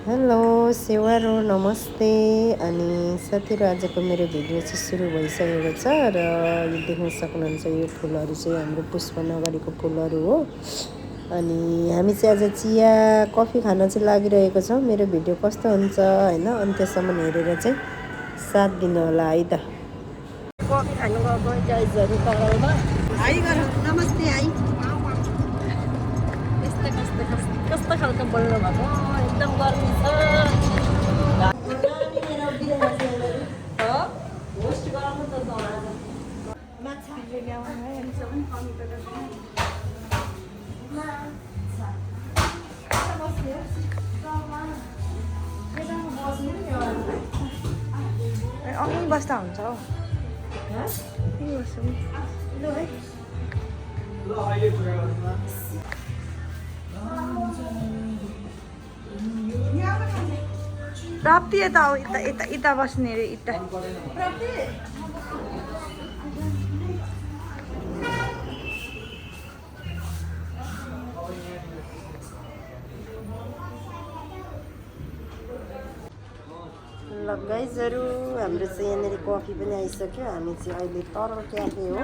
Hello सेवारो नमस्ते अनि साथीहरु आजको मेरो भिडियो चाहिँ सुरु भइसकेको छ र यो देख्न सक्नुहुन्छ यो फुलहरु चाहिँ हाम्रो पुष्प नगरीको फुलहरु हो अनि हामी चाहिँ आज चिया कफी खान चाहिँ लागिरहेको छौं मेरो भिडियो कस्तो हुन्छ हैन अन्त्यसम्म हेरेर चाहिँ साथ दिनु होला है त कफी खानु गएको गाइजहरु तरालमा हाई गर नमस्ते हाई कस्तो खालको बोल्नु भएको एकदम गर्मी छ होस्ट गराउनु त माछा ल्याउनु है अनि सबै कमी त अघि बस्दा हुन्छ हौ प्राप्ति यता हो यता बस्ने रे यता ल गाइजहरु हाम्रो चाहिँ यहाँनिर कफी पनि आइसक्यो हामी चाहिँ अहिले तरल क्याफे हो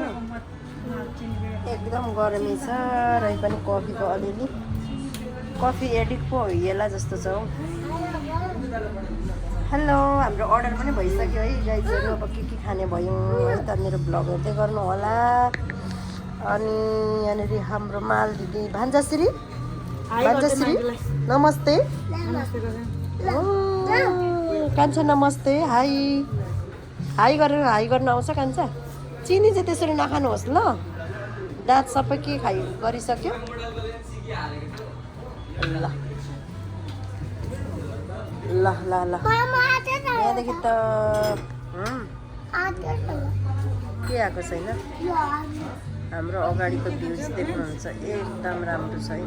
एकदम गर्मी छ र पनि कफीको अलिअलि कफी एडिक्ट पो होला जस्तो छ हौ हेलो हाम्रो अर्डर पनि भइसक्यो है गाइजहरु अब के खाने भयो है त मेरो ब्लग हेर्दै गर्नु होला अनि यहाँनिर हाम्रो माल दिदी भान्जाश्री नमस्ते कान्छा नमस्ते हाई हाई गर्न आउँछ कान्छा चिनी चाहिँ त्यसरी नखानुहोस् ल दाँत सबै के गरिसक्यो ल ल ल ल यहाँदेखि त के आएको छैन हाम्रो अगाडिको भ्यूज देख्नुहुन्छ एकदम राम्रो छ है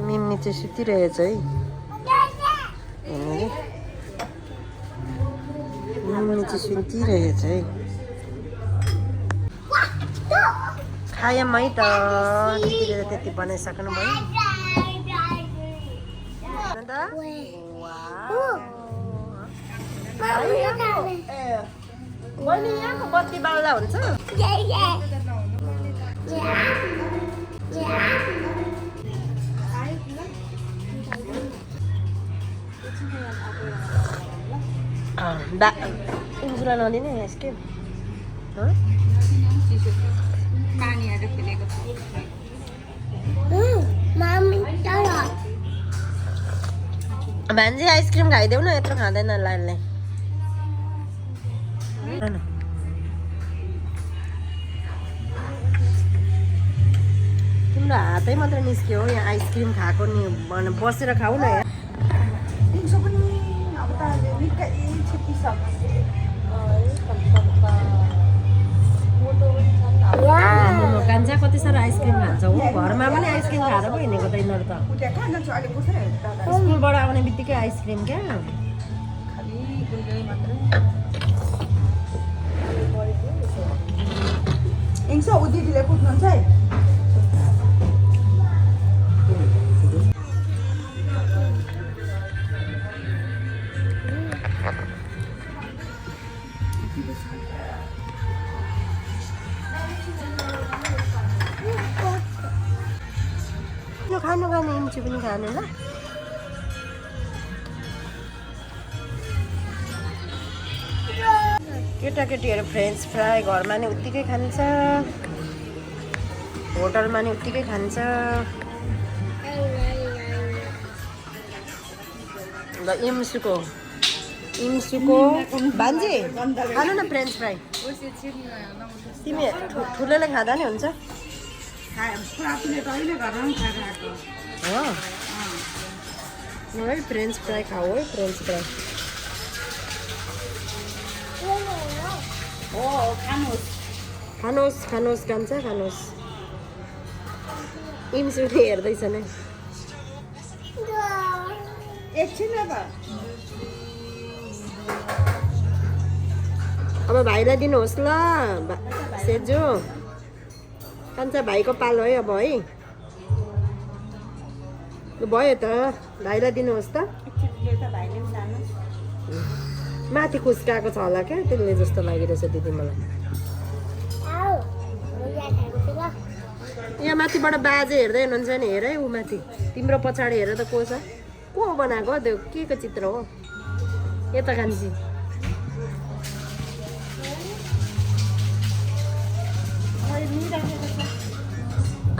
मिम्मी चाहिँ सुतिरहेछ है मिम्मी चाहिँ सुतिरहेछ है खायौँ है त दिदीले त्यति बनाइसक्नु भयो बहिनी यहाँको बत्ती बाल्दा हुन्छ इन्सुला नदिने यसके पानीहरू खेलेको भान्जी आइसक्रिम खाइदेऊ न यत्रो खाँदैन लालले तिम्रो हातै मात्र निस्क्यो यहाँ आइसक्रिम खाएको नि बसेर खाऊ न कान्छा कति साह्रो आइसक्रिम खान्छ हो घरमा पनि आइसक्रिम खाएर पो हिँडेको त यिनीहरू त स्कुलबाट आउने बित्तिकै आइसक्रिम क्या दिदीले कुद्नुहुन्छ है खानु इन्चु पनि खानु ल केटाकेटीहरू फ्रेन्च फ्राई घरमा नि उत्तिकै खान्छ होटलमा नि उत्तिकै खान्छ ल इम्सुको भान्जी खानु न फ्रेन्च फ्राई तिमी ठुलोले खाँदा नि हुन्छ है फ्रेन्च फ्राई खाऊ है फ्रेन्च फ्राई खानुहोस् कान्छा खानुहोस् इम्सुले हेर्दैछ नै एकछिन अब भाइलाई दिनुहोस् ल सेजु कान्छा भाइको पालो है अब है भयो त भाइलाई दिनुहोस् त एकचोटि त भाइले पनि जानुहोस् माथि खुस्काएको छ होला क्या त्यसले जस्तो लागिरहेछ दिदी मलाई यहाँ माथिबाट बाजे हेर्दै हुनुहुन्छ नि हेर है ऊ माथि तिम्रो पछाडि हेर त को छ को बनाएको त्यो के को चित्र हो यता कान्छी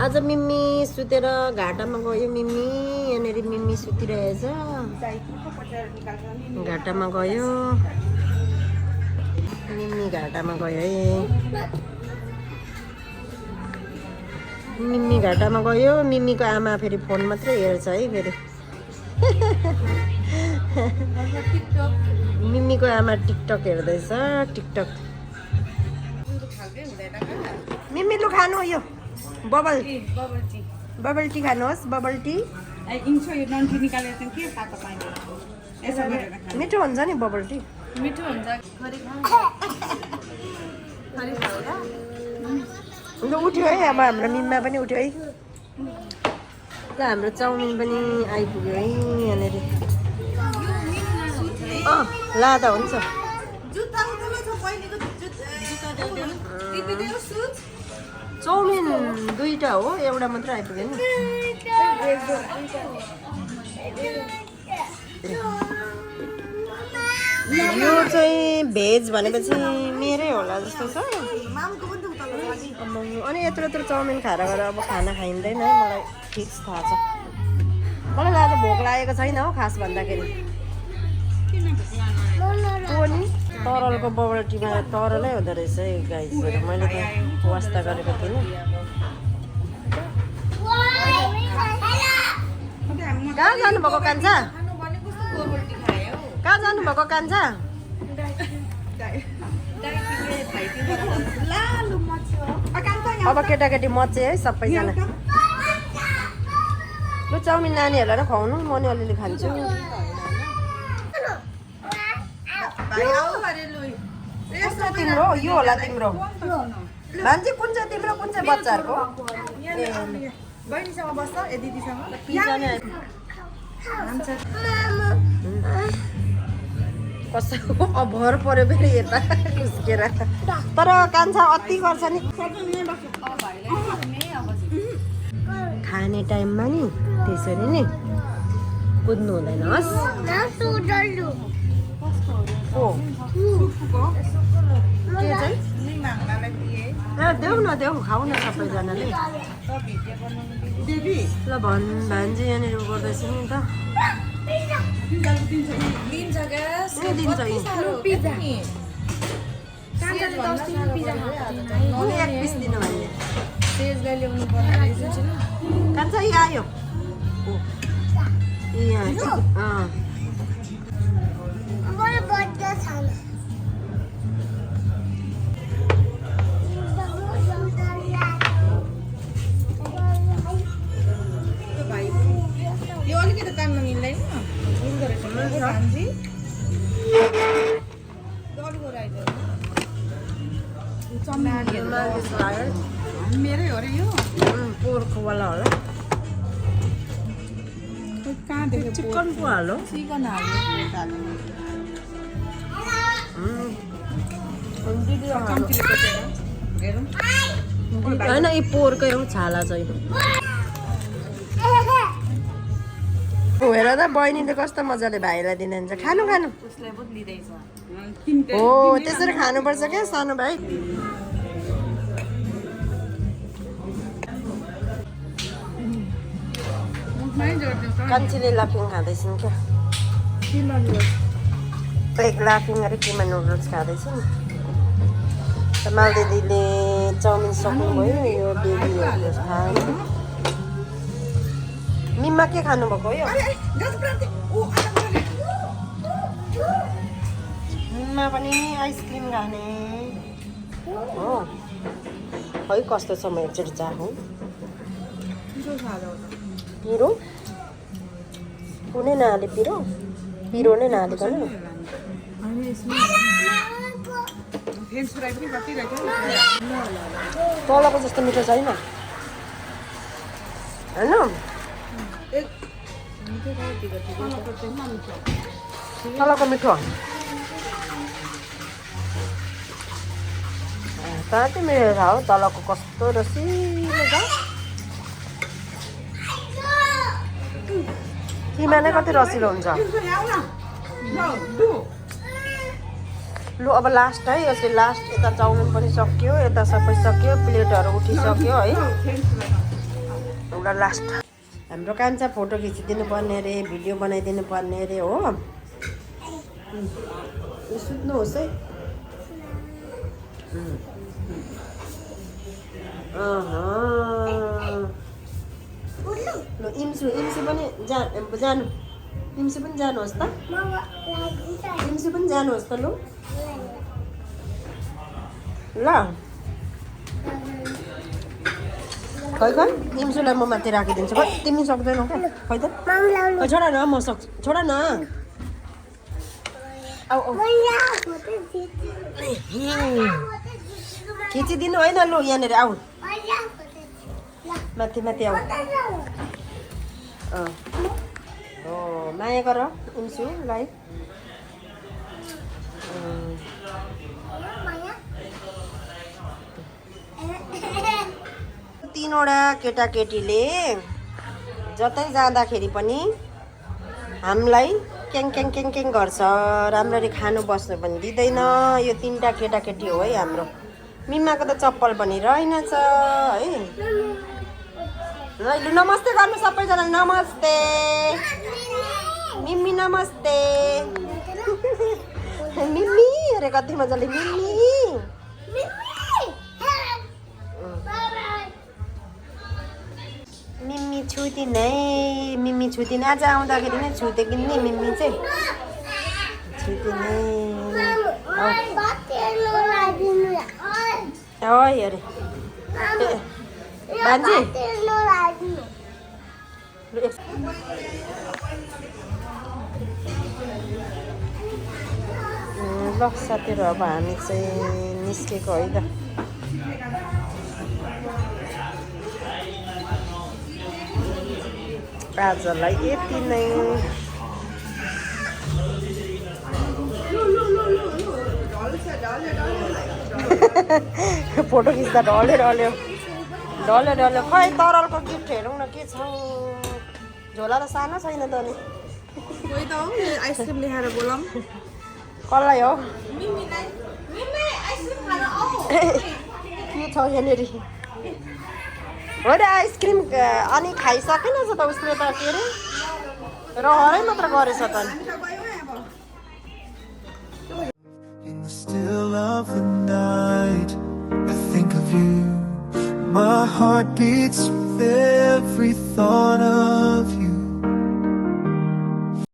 आज मिम्मी सुतेर घाटामा गयो मिम्मी यहाँनिर मिम्मी सुतिरहेछ घाटामा गयो मिम्मी घाटामा गयो है मिम्मी घाटामा गयो मिम्मीको आमा फेरि फोन मात्रै हेर्छ है फेरि मिम्मीको आमा टिकटक हेर्दैछ टिकटक मिम्मी लु खानु यो बबल टी खानुहोस् बबल टी मिठो हुन्छ नि बबल टी मिठो हुन्छ ल उठ्यो है अब हाम्रो मिम्मा पनि उठ्यो है ल हाम्रो चाउमिन पनि आइपुग्यो है यहाँनिर लाँदा हुन्छ चाउमिन दुईटा हो एउटा मात्रै आइपुग्यो नि यो चाहिँ भेज भनेपछि मेरै होला जस्तो छ अनि यत्रो यत्रो चाउमिन खाएर गएर अब खाना खाइँदैन है मलाई फिक्स थाहा छ मलाई आज भोक लागेको छैन हौ खास भन्दाखेरि नि तरलको बबल टीमा तरलै हुँदो रहेछ है गाइसहरू मैले त वास्ता गरेको थिइनँ कहाँ जानुभएको कान्छा कहाँ जानुभएको कान्छा अब केटाकेटी मचे है सबैजना लु चाउमिन नानीहरूलाई नै खुवाउनु म नि अलिअलि खान्छु तिम्रो यो होला तिम्रो भान्जी कुन चाहिँ तिम्रो कुन चाहिँ बच्चाहरूको बहिनीसँग बस्छ ए दिदीसँग कसैको भर पऱ्यो फेरि यता खुस्केर तर कान्छा अति गर्छ नि खाने टाइममा नि त्यसरी नि कुद्नु हुँदैन हस् के चाहिँ देऊ न देऊ खाऊ न सबैजनाले ल भान्जी यहाँनिर गर्दैछ नि त दिन्छ एक पिस दिनु भने कान्छ यहाँ आयो यो अलिकति कानमा मिल्दैन मिल्दो रहेछ भान्जी मेरै हो र यो पोर्कवाला होला कहाँदेखि चिकनको हालो चिकन हाल्यो होइन यी पोरकै हो छाला चाहिँ हेर त बहिनीले कस्तो मजाले भाइलाई दिनुहुन्छ खानु खानु हो त्यसरी खानुपर्छ क्या सानो भाइ कान्छीले लाफिङ खाँदैछन् क्या एग लाफिङ अरे किमा नुडल्स खाँदैछन् माल दिदीले चाउमिन सक्नुभयो यो बेबीहरूले खानु मिम्मा के खानुभएको हो यो मिम्मा पनि आइसक्रिम खाने हो खै कस्तो छ म एकचोटि चाहौँ पिरो कुनै नहाले पिरो पिरो नै नहालिकन तलको जस्तो मिठो छैन होइन तलको मिठो कति मिठो छ हौ तलको कस्तो रसिलो छ किमा नै कति रसिलो हुन्छ लु अब लास्ट है यसले लास्ट यता चाउमिन पनि सक्यो यता सबै सक्यो प्लेटहरू उठिसक्यो है एउटा लास्ट हाम्रो कान्छा फोटो खिचिदिनु पर्ने अरे भिडियो बनाइदिनु पर्ने अरे हो सुत्नुहोस् है ल इम्सु पनि जानु इम्सु पनि जानुहोस् त इम्सु पनि जानुहोस् त लु ल खै खै इम्सुलाई म माथि राखिदिन्छु खै तिमी सक्दैनौ क्या खै त खै छोडा न म सक्छु छोडा न आऊ खिचिदिनु होइन लु यहाँनिर आऊ माथि माथि आऊ माया गर इम्सुलाई तीनवटा केटाकेटीले जतै जाँदाखेरि पनि हामीलाई क्याङ क्याङ क्याङ क्याङ गर्छ राम्ररी खानु बस्नु पनि दिँदैन यो तीनटा केटाकेटी हो है हाम्रो मिमाको त चप्पल पनि रहेनछ है लु नमस्ते गर्नु सबैजना नमस्ते मिम्मी नमस्ते मिम्मी अरे कति मजाले मिम्मी मिम्मी छुदिन है मिम्मी छुदिन आज आउँदाखेरि नै छुदेकी नि मिम्मी चाहिँ छुदिन है अरे बाजे ल साथीहरू अब हामी चाहिँ निस्केको है त आजलाई यति नै फोटो खिच्दा ढल्यो ढल्यो खै तरलको गिफ्ट हेरौँ न के छ झोला त सानो छैन त नि आइसक्रिम देखाएर बोलाऊँ कसलाई हो मिमीलाई मिमी आइसक्रिम खान आऊ के छ यहाँनिर हो र आइसक्रिम अनि खाइसकेन छ त उसले त के अरे रहरै मात्र गरेछ त In the still of the night, I think of you. My heart beats with every thought of